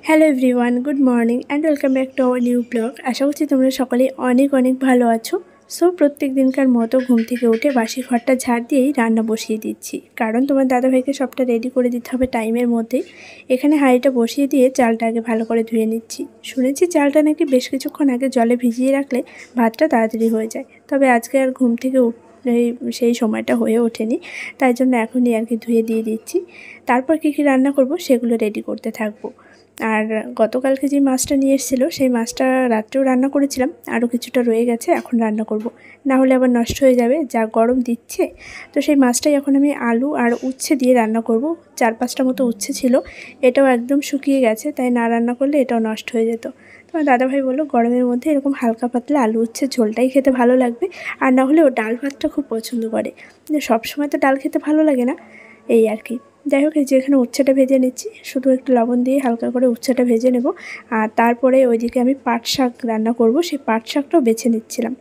Hello everyone, good morning and welcome back to our new blog. আশা করছি তোমরা সকলে অনেক অনেক ভালো আছো। সো প্রত্যেক দিনকার মতো ঘুম থেকে উঠে বাসি ঘরটা ঝাড় দিয়েই রান্না বসিয়ে দিচ্ছি, কারণ তোমার দাদাভাইকে সবটা রেডি করে দিতে হবে টাইমের মধ্যেই। এখানে হাঁড়িটা বসিয়ে দিয়ে চালটা আগে ভালো করে ধুয়ে নিচ্ছি। শুনেছি চালটা নাকি বেশ কিছুক্ষণ আগে জলে ভিজিয়ে রাখলে ভাতটা তাড়াতাড়ি হয়ে যায়, তবে আজকে আর ঘুম থেকে সেই সময়টা হয়ে ওঠেনি, তাই জন্য এখনই আর কি ধুয়ে দিয়ে দিচ্ছি। তারপর কী কী রান্না করব সেগুলো রেডি করতে থাকবো। আর গতকালকে যে মাছটা নিয়ে এসেছিলো সেই মাছটা রাত্রেও রান্না করেছিলাম, আরও কিছুটা রয়ে গেছে, এখন রান্না করব, না হলে আবার নষ্ট হয়ে যাবে, যা গরম দিচ্ছে। তো সেই মাছটাই এখন আমি আলু আর উচ্ছে দিয়ে রান্না করব। 4-5টা মতো উচ্ছে ছিল, এটাও একদম শুকিয়ে গেছে, তাই না রান্না করলে এটাও নষ্ট হয়ে যেত। তোমার দাদাভাই বললো গরমের মধ্যে এরকম হালকা পাতলা আলু উচ্ছে ঝোলটাই খেতে ভালো লাগবে, আর না হলে ও ডাল ভাতটা খুব পছন্দ করে। সবসময় তো ডাল খেতে ভালো লাগে না, এই আর কি। যাই হোক, এই যে এখানে উচ্ছেটা ভেজে নিচ্ছি, শুধু একটু লবণ দিয়ে হালকা করে উচ্ছেটা ভেজে নেব। আর তারপরে ওইদিকে আমি পাট শাক রান্না করব, সেই পাট শাকটাও বেছে নিচ্ছিলাম।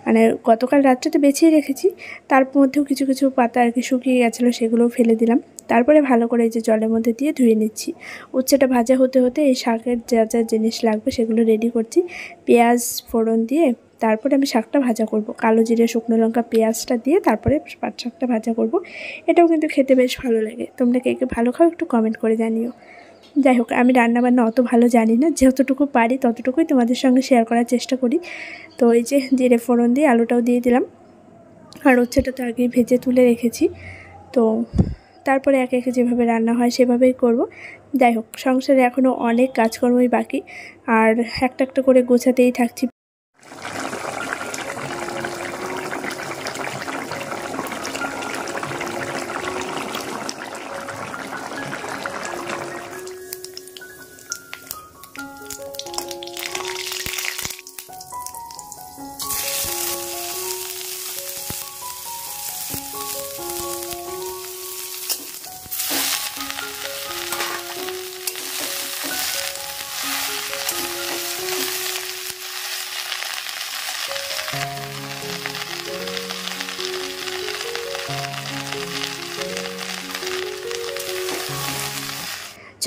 মানে গতকাল রাত্রে তো বেছেই রেখেছি, তার মধ্যেও কিছু কিছু পাতা আর কি শুকিয়ে গেছিলো, সেগুলোও ফেলে দিলাম। তারপরে ভালো করে এই যে জলের মধ্যে দিয়ে ধুয়ে নিচ্ছি। উচ্ছেটা ভাজা হতে হতে এই শাকের যা যা জিনিস লাগবে সেগুলো রেডি করছি। পেঁয়াজ ফোড়ন দিয়ে তারপরে আমি শাকটা ভাজা করব, কালো জিরে শুকনো লঙ্কা পেঁয়াজটা দিয়ে তারপরে পাট শাকটা ভাজা করব। এটাও কিন্তু খেতে বেশ ভালো লাগে। তোমরা কে কে ভালো খাও একটু কমেন্ট করে জানিও। যাই হোক, আমি রান্নাবান্না অত ভালো জানি না, যতটুকু পারি ততটুকুই তোমাদের সঙ্গে শেয়ার করার চেষ্টা করি। তো এই যে জিরে ফোড়ন দিয়ে আলুটাও দিয়ে দিলাম, আর উচ্ছেটা তো আগেই ভেজে তুলে রেখেছি। তো তারপরে একে একে যেভাবে রান্না হয় সেভাবেই করব। যাই হোক, সংসারে এখনও অনেক কাজকর্মই বাকি, আর একটা একটা করে গোছাতেই থাকছি।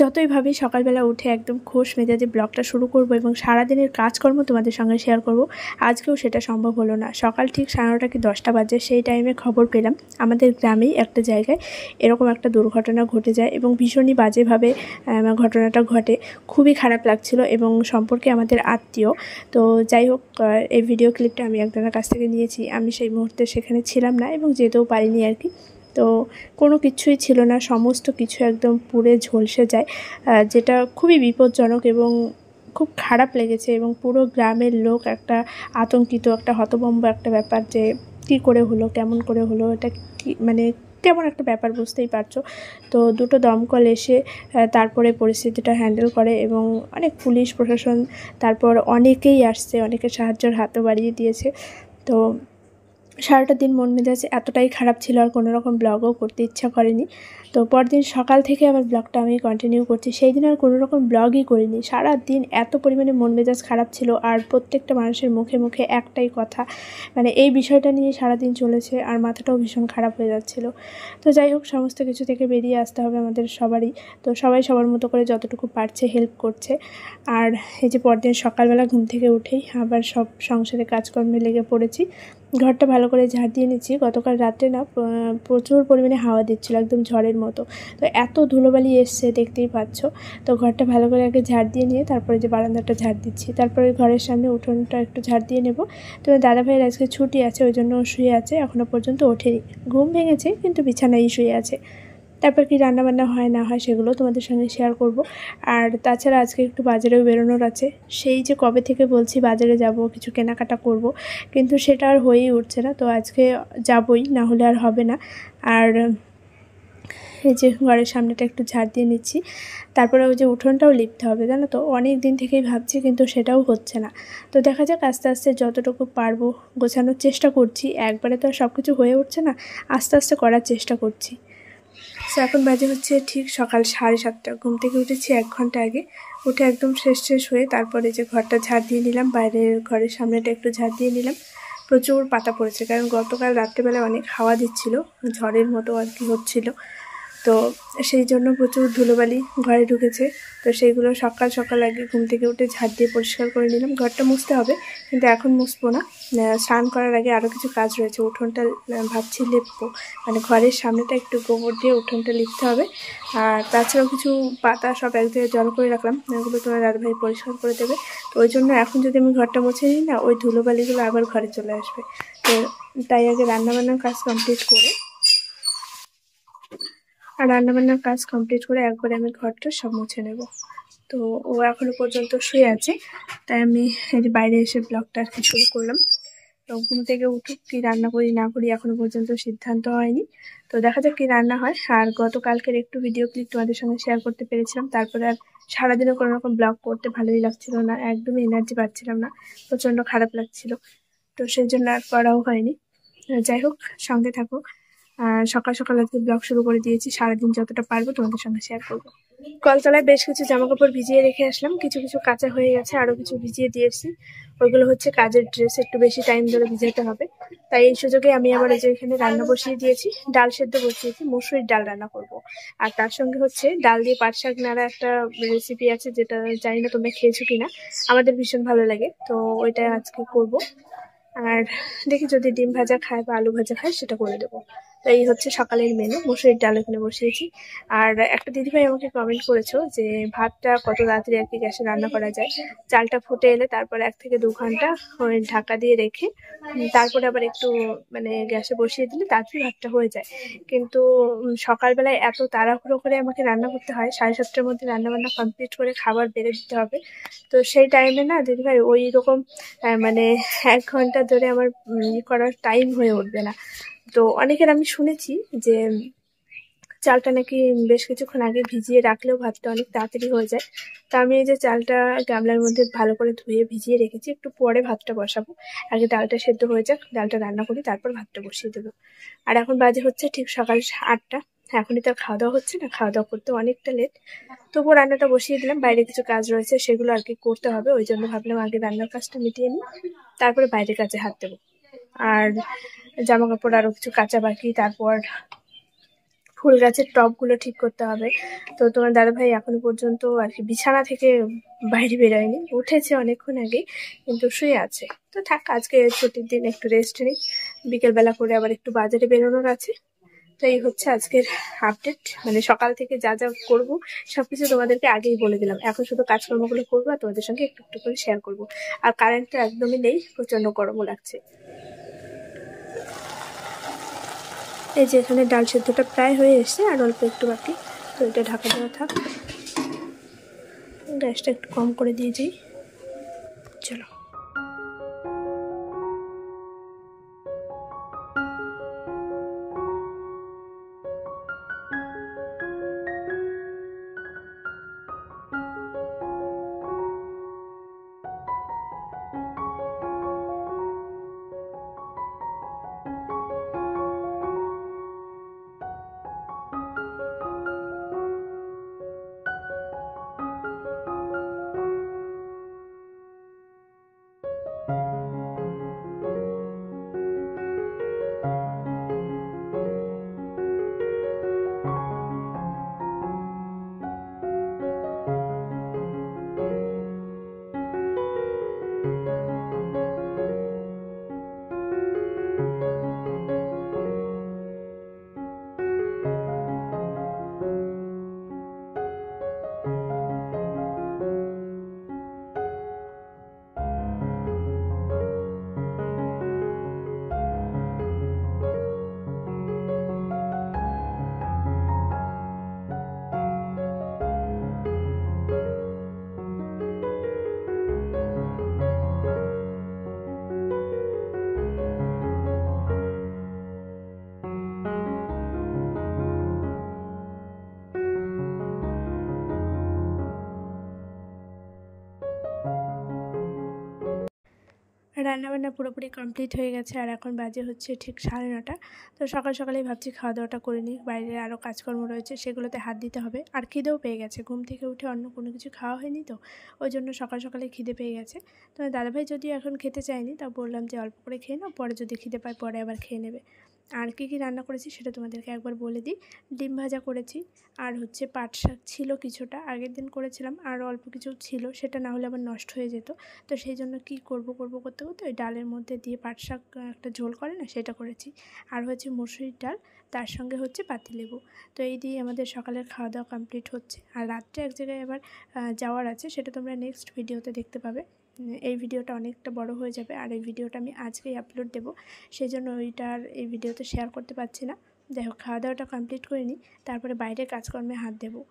যতই ভাবি সকালবেলা উঠে একদম খোশ মেজাজে ব্লগটা শুরু করব এবং সারাদিনের কাজকর্ম তোমাদের সঙ্গে শেয়ার করব, আজকেও সেটা সম্ভব হলো না। সকাল ঠিক 9:30 কি 10টা বাজে, সেই টাইমে খবর পেলাম আমাদের গ্রামেই একটা জায়গায় এরকম একটা দুর্ঘটনা ঘটে যায় এবং ভীষণই বাজেভাবে ঘটনাটা ঘটে। খুবই খারাপ লাগছিল এবং সম্পর্কে আমাদের আত্মীয়। তো যাই হোক, এই ভিডিও ক্লিপটা আমি একজনের কাছ থেকে নিয়েছি। আমি সেই মুহূর্তে সেখানে ছিলাম না এবং যেতেও পারিনি আর কি। তো কোনো কিছুই ছিল না, সমস্ত কিছু একদম পুড়ে ঝলসে যায়, যেটা খুবই বিপজ্জনক এবং খুব খারাপ লেগেছে। এবং পুরো গ্রামের লোক একটা আতঙ্কিত, একটা হতভম্ব একটা ব্যাপার, যে কী করে হলো, কেমন করে হলো, এটা কি মানে কেমন একটা ব্যাপার, বুঝতেই পারছো। তো দুটো দমকল এসে তারপরে পরিস্থিতিটা হ্যান্ডেল করে এবং অনেক পুলিশ প্রশাসন, তারপর অনেকেই আসছে, অনেকে সাহায্যের হাতও বাড়িয়ে দিয়েছে। তো সারাটা দিন মন মেজাজ এতটাই খারাপ ছিল, আর কোনো রকম ব্লগও করতে ইচ্ছা করেনি। তো পরদিন সকাল থেকে আবার ব্লগটা আমি কন্টিনিউ করছি। সেই দিন আর কোনো রকম ব্লগই করিনি। সারা দিন এত পরিমাণে মন মেজাজ খারাপ ছিল, আর প্রত্যেকটা মানুষের মুখে মুখে একটাই কথা, মানে এই বিষয়টা নিয়ে সারাদিন চলেছে, আর মাথাটাও ভীষণ খারাপ হয়ে যাচ্ছিলো। তো যাই হোক, সমস্ত কিছু থেকে বেরিয়ে আসতে হবে আমাদের সবারই। তো সবাই সবার মতো করে যতটুকু পারছে হেল্প করছে। আর এই যে পরদিন সকালবেলা ঘুম থেকে উঠেই আবার সব সংসারে কাজকর্মে লেগে পড়েছি। ঘরটা ভালো করে ঝাড় দিয়ে নিচ্ছি। গতকাল রাত্রে না প্রচুর পরিমাণে হাওয়া দিচ্ছিলো, একদম ঝড়ের মতো। তো এত ধুলোবালি এসছে, দেখতেই পাচ্ছ। তো ঘরটা ভালো করে আগে ঝাড় দিয়ে নিয়ে তারপরে যে বারান্দাটা ঝাড় দিচ্ছি, তারপরে ঘরের সামনে উঠোনটা একটু ঝাড় দিয়ে নেব। তো দাদাভাইয়ের আজকে ছুটি আছে, ওই জন্য শুয়ে আছে, এখনও পর্যন্ত ওঠেনি। ঘুম ভেঙেছে কিন্তু বিছানায় শুয়ে আছে। তারপর কি রান্নাবান্না হয় না হয় সেগুলো তোমাদের সঙ্গে শেয়ার করব। আর তাছাড়া আজকে একটু বাজারেও বেরোনোর আছে। সেই যে কবে থেকে বলছি বাজারে যাব, কিছু কেনাকাটা করব, কিন্তু সেটা আর হয়েই উঠছে না। তো আজকে যাবই, না হলে আর হবে না। আর এই যে ঘরের সামনেটা একটু ঝাড় দিয়ে নিচ্ছি। তারপরে ওই যে উঠোনটাও লিপতে হবে, জানো তো, অনেক দিন থেকেই ভাবছি কিন্তু সেটাও হচ্ছে না। তো দেখা যাক, আস্তে আস্তে যতটুকু পারবো গোছানোর চেষ্টা করছি। একবারে তো আর সব কিছু হয়ে উঠছে না, আস্তে আস্তে করার চেষ্টা করছি। তো এখন বাজে হচ্ছে ঠিক সকাল 7:30। ঘুম থেকে উঠেছি 1 ঘন্টা আগে। উঠে একদম শেষ হয়ে তারপরে যে ঘরটা ঝাড় দিয়ে নিলাম, বাইরের ঘরের সামনেটা একটু ঝাড় দিয়ে নিলাম। প্রচুর পাতা পড়েছে, কারণ গতকাল রাত্রেবেলায় অনেক হাওয়া দিচ্ছিল, ঝড়ের মতো আর কি হচ্ছিল। তো সেই জন্য প্রচুর ধুলোবালি ঘরে ঢুকেছে। তো সেইগুলো সকাল সকাল আগে ঘুম থেকে উঠে ঝাড় দিয়ে পরিষ্কার করে নিলাম। ঘরটা মুছতে হবে, কিন্তু এখন মুছবো না, স্নান করার আগে আরও কিছু কাজ রয়েছে। উঠোনটা ভাবছি লেপবো, মানে ঘরের সামনেটা একটু গোবর দিয়ে উঠোনটা লিপতে হবে। আর তাছাড়াও কিছু পাতা সব এক জায়গায় জড়ো করে রাখলাম, এগুলো তোমার দাদাভাই পরিষ্কার করে দেবে। তো ওই জন্য এখন যদি আমি ঘরটা মুছে নিই না, ওই ধুলোবালিগুলো আবার ঘরে চলে আসবে। তো তাই আগে রান্নাবান্নার কাজ কমপ্লিট করে একবারে আমি ঘরটা সব মুছে নেব। তো ও এখনো পর্যন্ত শুয়ে আছে, তাই আমি এই যে বাইরে এসে ব্লগটা আর কি শুরু করলাম। তো ঘুম থেকে উঠুক, কি রান্না করি না করি এখনো পর্যন্ত সিদ্ধান্ত হয়নি। তো দেখা যাক কি রান্না হয়। আর গতকালকের একটু ভিডিও ক্লিপ তোমাদের সঙ্গে শেয়ার করতে পেরেছিলাম, তারপরে আর সারাদিনে কোনো রকম ব্লগ করতে ভালোই লাগছিল না, একদমই এনার্জি পাচ্ছিলাম না, প্রচণ্ড খারাপ লাগছিল। তো সেই জন্য আর করাও হয়নি। যাই হোক, সঙ্গে থাকো। সকাল সকাল আজকে ব্লগ শুরু করে দিয়েছি, সারাদিন যতটা পারবো তোমাদের সঙ্গে শেয়ার করবো। কলতলায় বেশ কিছু জামা কাপড় ভিজিয়ে রেখে আসলাম, কিছু কিছু কাঁচা হয়ে গেছে, আরো কিছু ভিজিয়ে দিয়েছি। ওইগুলো হচ্ছে কাজের ড্রেস, একটু বেশি টাইম ধরে ভিজাতে হবে। তাই এই সুযোগে আমি আবার এই যে এখানে রান্না বসিয়ে দিয়েছি, ডাল সেদ্ধ বসিয়েছি, মসুরির ডাল রান্না করব। আর তার সঙ্গে হচ্ছে ডাল দিয়ে পাট শাক নাড়া একটা রেসিপি আছে, যেটা জানি না তোমরা খেয়েছো কিনা, আমাদের ভীষণ ভালো লাগে। তো ওইটা আজকে করব। আর দেখি যদি ডিম ভাজা খায় বা আলু ভাজা খায় সেটা করে দেবো। তো এই হচ্ছে সকালের মেনু, মসুরির ডাল এখানে বসিয়েছি। আর একটা দিদিভাই আমাকে কমেন্ট করেছো যে ভাতটা কত তাড়াতাড়ি আর কি গ্যাসে রান্না করা যায়। চালটা ফুটে এলে তারপর 1 থেকে 2 ঘন্টা ওই ঢাকা দিয়ে রেখে তারপরে আবার একটু মানে গ্যাসে বসিয়ে দিলে তাড়াতাড়ি ভাতটা হয়ে যায়। কিন্তু সকালবেলায় এত তাড়াহুড়ো করে আমাকে রান্না করতে হয়, 7:30টার মধ্যে রান্নাবান্না কমপ্লিট করে খাবার বেড়ে দিতে হবে। তো সেই টাইমে না দিদিভাই ওই রকম মানে 1 ঘন্টা ধরে আমার করার টাইম হয়ে উঠবে না। তো অনেকের আমি শুনেছি যে চালটা নাকি বেশ কিছুক্ষণ আগে ভিজিয়ে রাখলেও ভাতটা অনেক তাড়াতাড়ি হয়ে যায়। তো আমি এই যে চালটা গামলার মধ্যে ভালো করে ধুয়ে ভিজিয়ে রেখেছি, একটু পরে ভাতটা বসাবো। আগে ডালটা সেদ্ধ হয়ে যাক, ডালটা রান্না করি, তারপর ভাতটা বসিয়ে দেবো। আর এখন বাজে হচ্ছে ঠিক সকাল 8টা। এখনই তো আর খাওয়া দাওয়া হচ্ছে না, খাওয়া দাওয়া করতে অনেকটা লেট। তবুও রান্নাটা বসিয়ে দিলাম, বাইরে কিছু কাজ রয়েছে সেগুলো আর কি করতে হবে, ওই জন্য ভাবলাম আগে রান্নার কাজটা মিটিয়ে নিই, তারপরে বাইরের কাজে হাত দেবো। আর জামা কাপড় আরো কিছু কাঁচা বাকি, তারপর ফুল গাছের টবগুলো ঠিক করতে হবে। তো তোমার দাদাভাই এখনো পর্যন্ত আর কি বিছানা থেকে বাইরে বেরোয়নি, উঠেছে অনেকক্ষণ আগে কিন্তু শুয়ে আছে। তো থাক, আজকে ছুটির দিন, একটু রেস্ট নিই, বিকেলবেলা করে আবার একটু বাজারে বেরোনোর আছে। তো এই হচ্ছে আজকের আপডেট, মানে সকাল থেকে যা যা করবো সবকিছু তোমাদেরকে আগেই বলে দিলাম। এখন শুধু কাজকর্মগুলো করবো আর তোমাদের সঙ্গে একটু একটু করে শেয়ার করবো। আর কারেন্টটা একদমই নেই, প্রচন্ড গরমও লাগছে। এই যে এখানে ডাল সেদ্ধটা প্রায় হয়ে এসছে, আর অল্প একটু বাকি। তো এটা ঢাকা দেওয়া থাক, গ্যাসটা একটু কম করে দিয়ে যাই। চলো। রান্নাবান্না পুরোপুরি কমপ্লিট হয়ে গেছে, আর এখন বাজে হচ্ছে ঠিক 9:30। তো সকাল সকালেই ভাবছি খাওয়া দাওয়াটা করে নিই, বাইরে আরও কাজকর্ম রয়েছে সেগুলোতে হাত দিতে হবে। আর খিদেও পেয়ে গেছে, ঘুম থেকে উঠে অন্য কোনো কিছু খাওয়া হয়নি, তো ওই জন্য সকাল সকালে খিদে পেয়ে গেছে। তো দাদাভাই যদিও এখন খেতে চায়নি, তা বললাম যে অল্প করে খেয়ে নাও, পরে যদি খিদে পায় পরে আবার খেয়ে নেবে। আর কী কী রান্না করেছি সেটা তোমাদেরকে একবার বলে দিই। ডিম ভাজা করেছি, আর হচ্ছে পাট শাক ছিল কিছুটা, আগের দিন করেছিলাম, আর অল্প কিছু ছিল, সেটা না হলে আবার নষ্ট হয়ে যেত। তো সেই জন্য কী করব করতে করতে ওই ডালের মধ্যে দিয়ে পাট শাক একটা ঝোল করে না, সেটা করেছি। আর হচ্ছে মসুরির ডাল, তার সঙ্গে হচ্ছে পাতিলেবু। তো এই দিয়ে আমাদের সকালের খাওয়া দাওয়া কমপ্লিট হচ্ছে। আর রাত্রে এক জায়গায় আবার যাওয়ার আছে, সেটা তোমরা নেক্সট ভিডিওতে দেখতে পাবে। এই ভিডিওটা অনেকটা বড় হয়ে যাবে, আর এই ভিডিওটা আমি আজকেই আপলোড দেবো, সেই জন্য ওইটা আর এই ভিডিওতে শেয়ার করতে পারছি না। যাই হোক, খাওয়া দাওয়াটা কমপ্লিট করে নিই, তারপরে বাইরের কাজকর্মে হাত দেবো।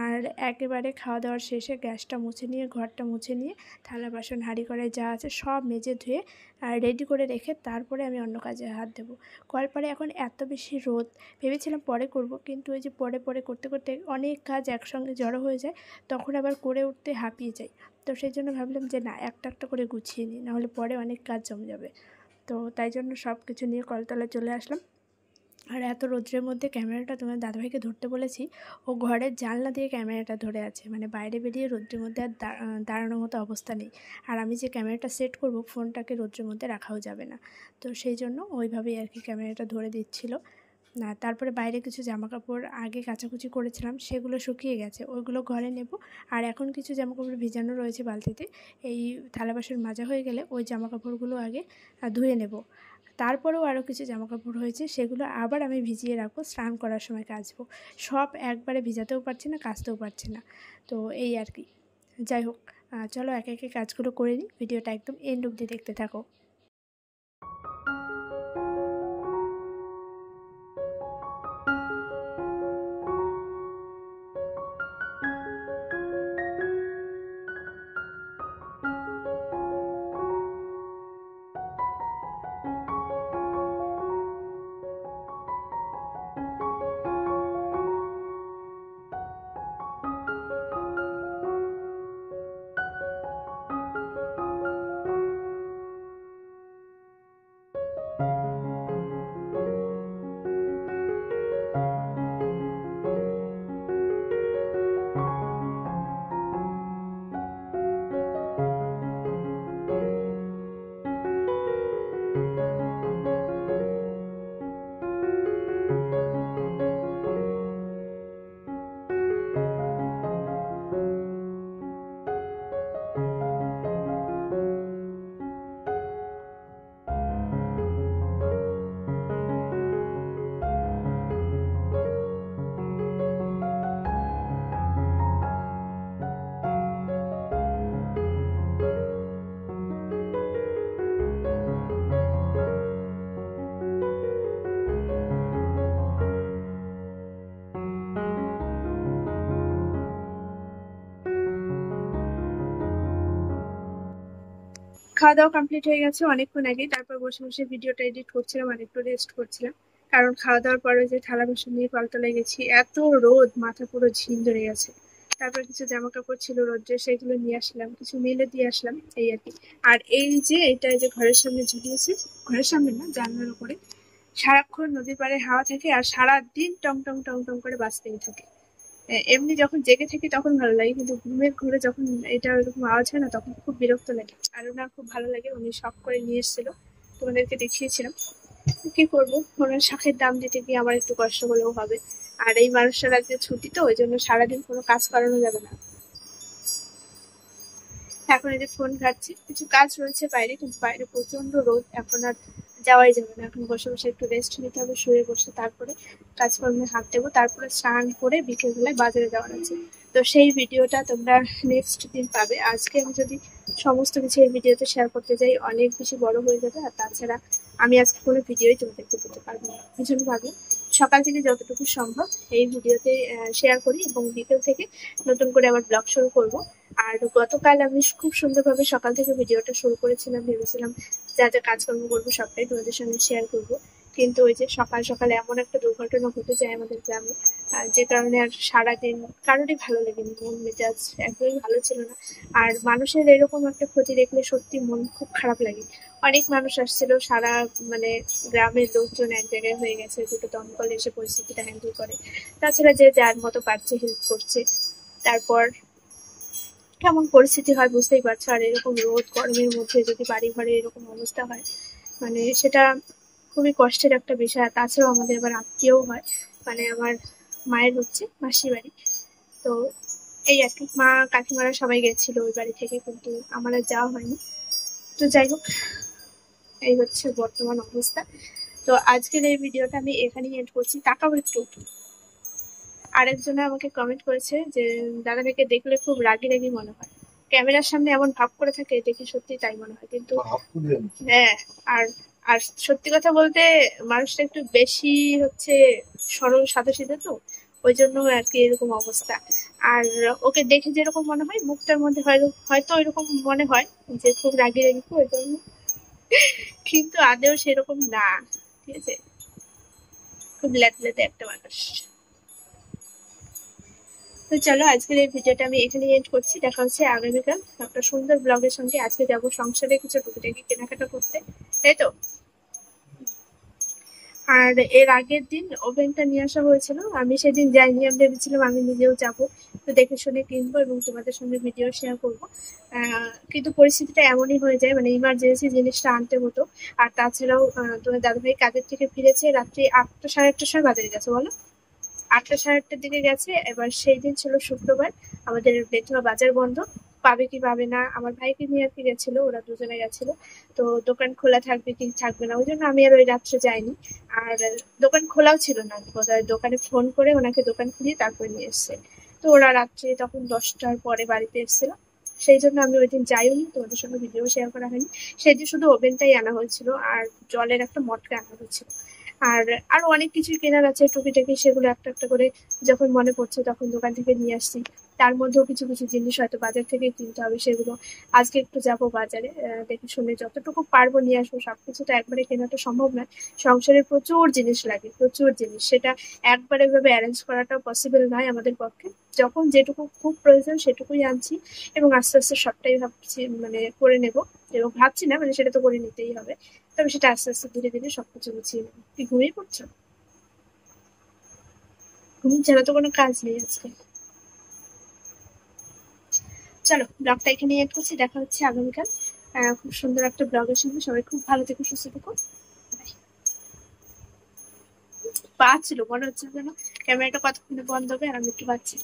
আর একেবারে খাওয়া দাওয়ার শেষে গ্যাসটা মুছে নিয়ে, ঘরটা মুছে নিয়ে, থালা বাসন হাঁড়ি কড়াই যা আছে সব মেজে ধুয়ে রেডি করে রেখে তারপরে আমি অন্য কাজে হাত দেবো। কলপারে এখন এত বেশি রোদ, ভেবেছিলাম পরে করব, কিন্তু ওই যে পরে করতে করতে অনেক কাজ একসঙ্গে জড়ো হয়ে যায়, তখন আবার করে উঠতে হাঁপিয়ে যাই। তো সেই জন্য ভাবলাম যে না, একটা একটা করে গুছিয়ে নিই, নাহলে পরে অনেক কাজ জমে যাবে। তো তাই জন্য সব কিছু নিয়ে কলতলায় চলে আসলাম। আর এত রোদ্রের মধ্যে ক্যামেরাটা তোমার দাদাভাইকে ধরতে বলেছি, ও ঘরের জানলা দিয়ে ক্যামেরাটা ধরে আছে, মানে বাইরে বেরিয়ে রোদ্রের মধ্যে আর দাঁড়ানোর মতো অবস্থা নেই। আর আমি যে ক্যামেরাটা সেট করব, ফোনটাকে রোদ্রের মধ্যে রাখাও যাবে না, তো সেই জন্য ওইভাবেই আর কি ক্যামেরাটা ধরে দিচ্ছিল না। তারপরে বাইরে কিছু জামাকাপড় আগে কাচাকুচি করেছিলাম, সেগুলো শুকিয়ে গেছে, ওইগুলো ঘরে নেব। আর এখন কিছু জামাকাপড় ভিজানো রয়েছে বালতিতে, এই থালা বাসন মাজা হয়ে গেলে ওই জামাকাপড়গুলো আগে ধুয়ে নেব। তারপরেও আরও কিছু জামাকাপড় হয়েছে, সেগুলো আবার আমি ভিজিয়ে রাখবো, স্নান করার সময় কাচবো। সব একবারে ভিজাতেও পারছি না, কাচতেও পারছি না, তো এই আর কি। যাই হোক, চলো একে একে কাজগুলো করে নিই, ভিডিওটা একদম এন্ড অবধি দেখতে থাকো। খাওয়া দাওয়া কমপ্লিট হয়ে গেছে অনেকক্ষণ আগে, তারপর বসে বসে ভিডিওটা এডিট করছিলাম আর একটু রেস্ট করছিলাম। কারণ খাওয়া দাওয়ার পরে যে থালা বাসন নিয়ে কলতলায় গেছি, এত রোদ, মাথা পুরো ঝিম ধরে গেছে। তারপর কিছু জামা কাপড় ছিল রোদ্রে, সেগুলো নিয়ে আসলাম, কিছু মেলে দিয়ে আসলাম, এই আর কি। আর এই যে এটা যে ঘরের সামনে ঝুলিয়েছে, ঘরের সামনে না, জানলার উপরে, সারাক্ষণ নদীর পাড়ে হাওয়া থাকে আর সারাদিন টং টং টং টং করে বাজতেই থাকে। এমনি যখন জেগে থাকি তখন ভালো লাগে, কিন্তু ঘুমের ঘরে যখন এটা ওইরকম আওয়াজ হয় না, তখন খুব বিরক্ত লাগে। আর ওনার খুব ভালো লাগে, উনি শখ করে নিয়ে এসেছিল, তোমাদেরকে দেখিয়েছিলাম। কি করবো, ওনার শখের দাম দিতে গিয়ে আমার একটু কষ্ট হলেও হবে। আর এই মানুষটার আজকে ছুটি, তো ওই জন্য সারাদিন কোনো কাজ করানো যাবে না। এখন এই যে ফোন ঘাটছি, কিছু কাজ রয়েছে বাইরে, কিন্তু বাইরে প্রচন্ড রোদ, এখন আর যাওয়াই যাবে না। এখন বসে বসে একটু রেস্ট নিতে হবে, শুয়ে বসে, তারপরে কাজকর্মে হাত দেবো, তারপরে স্নান করে বিকেলবেলায় বাজারে যাওয়ার আছে। তো সেই ভিডিওটা তোমরা নেক্সট দিন পাবে। আজকে আমি যদি সমস্ত কিছু এই ভিডিওতে শেয়ার করতে যাই, অনেক বেশি বড় হয়ে যাবে, আর তাছাড়া আমি আজকে কোনো ভিডিওই তোমাদেরকে দিতে পারবো না। এই জন্য ভাবলাম সকাল থেকে যতটুকু সম্ভব এই ভিডিওতে শেয়ার করি, এবং বিকেল থেকে নতুন করে আবার ব্লগ শুরু করব। আর গতকাল আমি খুব সুন্দরভাবে সকাল থেকে ভিডিওটা শুরু করেছিলাম, ভেবেছিলাম যা যা কাজকর্ম করবো সবটাই তোমাদের সঙ্গে শেয়ার করব। কিন্তু ওই যে সকাল সকালে এমন একটা দুর্ঘটনা ঘটে যায় আমাদের গ্রামে, যে কারণে আর সারাদিন কারোরই ভালো লাগেনি, মন মেজাজ একদমই ভালো ছিল না। আর মানুষের এরকম একটা ক্ষতি দেখলে সত্যি মন খুব খারাপ লাগে। অনেক মানুষ আসছিল, সারা মানে গ্রামের লোকজন এক জায়গায় হয়ে গেছে, দুটো দমকল এসে পরিস্থিতিটা হ্যান্ডেল করে, তাছাড়া যে যার মতো পারছে হেল্প করছে। তারপর কেমন পরিস্থিতি হয় বুঝতেই পারছো। আর এরকম রোদ গরমের মধ্যে যদি বাড়ি ঘরে এরকম অবস্থা হয়, মানে সেটা খুবই কষ্টের একটা বিষয়। আর তাছাড়াও আমাদের এবার আত্মীয়ও হয়, মানে আমার মায়ের হচ্ছে মাসির বাড়ি। তো এই আর কি, মা কাকিমারা সবাই গেছিল ওই বাড়ি থেকে, কিন্তু আমার আর যাওয়া হয়নি। তো যাই হোক, এই হচ্ছে বর্তমান অবস্থা। তো আজকের এই ভিডিওটা আমি এখানেই এন্ড করছি। তাকাও একটু। আরেকজনে আমাকে কমেন্ট করেছে যে দাদাটাকে দেখলে খুব রাগি রাগি মনে হয়, ক্যামেরার সামনে এমন ভাব করে থাকে, দেখে সত্যি তাই মনে হয়। কিন্তু হ্যাঁ, আর আর সত্যি কথা বলতে মানুষটা একটু বেশি হচ্ছে সরল সাদাসিধে, তো ওই জন্য আর কি এরকম অবস্থা। আর ওকে দেখে যেরকম মনে হয়, মুখটার মধ্যে হয়তো ওইরকম মনে হয় যে খুব রাগি রাগি, তো ওই জন্য, কিন্তু আদেও সেরকম না। ঠিক আছে, খুব ল্যাটলেটে একটা মানুষ। তো চলো, আজকের এই ভিডিওটা আমি এখানে এন্ড করছি। দেখা হচ্ছে আগামীকাল একটা সুন্দর ব্লগের সঙ্গে। আজকে যাবো সংসারে কিছু টুকিটাকি কেনাকাটা করতে, তাই তো। আর এর আগের দিন ওভেনটা নিয়ে আসা হয়েছিল, আমি সেদিন যাইনি। আমি ভেবেছিলাম আমি নিজেও যাব, তো দেখে শুনে কিনবো এবং তোমাদের সঙ্গে ভিডিও শেয়ার করবো। কিন্তু পরিস্থিতিটা এমনই হয়ে যায়, মানে ইমার্জেন্সি জিনিসটা আনতে হতো। আর তাছাড়াও তোমার দাদাভাই কাজের থেকে ফিরেছে রাত্রি 8টা সাড়ে 8টার সময় বাজারে গেছে, বলো 8টা সাড়ে 8টার দিকে গেছে। এবার সেই দিন ছিল শুক্রবার, আমাদের বেথুয়া বাজার বন্ধ। পাবে কি পাবে না, আমার ভাইকে নিয়ে আর কি গেছিল, ওরা দুজনে গেছিল। তো দোকান খোলা থাকবে কি থাকবে না, ওই জন্য আমি আর ওই রাত্রে যাইনি। আর দোকান খোলাও ছিল না, বোধহয় দোকানে ফোন করে ওনাকে দোকান খুলিয়ে তারপরে নিয়ে এসছে। তো ওরা রাত্রে তখন 10টার পরে বাড়িতে এসেছিল, সেই জন্য আমি ওই দিন যাইনি, তোমাদের সঙ্গে ভিডিও শেয়ার করা হয়নি। সেদিন শুধু ওভেনটাই আনা হয়েছিল আর জলের একটা মটকা আনা হয়েছিল। আর আরো অনেক কিছুই কেনার আছে টুকিটাকি, সেগুলো একটা একটা করে যখন মনে পড়ছে তখন দোকান থেকে নিয়ে আসছি। তার মধ্যেও কিছু কিছু জিনিস হয়তো বাজার থেকে কিনতে হবে, সেগুলো আজকে একটু যাব বাজারে, দেখে শুনে যতটুকু পারবো নিয়ে আসবো। সবকিছু তো একবারে কেনাটা সম্ভব নয়, সংসারে প্রচুর জিনিস লাগে, প্রচুর জিনিস, সেটা একবারে ভাবে অ্যারেঞ্জ করাটা পসিবল নয় আমাদের পক্ষে। যখন যেটুকু খুব প্রয়োজন সেটুকুই আনছি, এবং আস্তে আস্তে সবটাই ভাবছি মানে করে নেব। এবং ভাবছি না, মানে সেটা তো করে নিতেই হবে, তবে সেটা আস্তে আস্তে ধীরে ধীরে সবকিছু গুছিয়ে নেবো। তুই ঘুমিয়ে পড়ছো? ঘুম ছাড়া তো কোনো কাজ নেই আজকে। চলো, ব্লগটা এখানে এড করছি। দেখা হচ্ছে আগামীকাল খুব সুন্দর একটা ব্লগের সঙ্গে। সবাই খুব ভালো থেকো, সুস্থ থেকো। পা ছিল, মনে হচ্ছে যেন ক্যামেরাটা কতক্ষণে বন্ধ হবে, আর আমি একটু পাচ্ছি।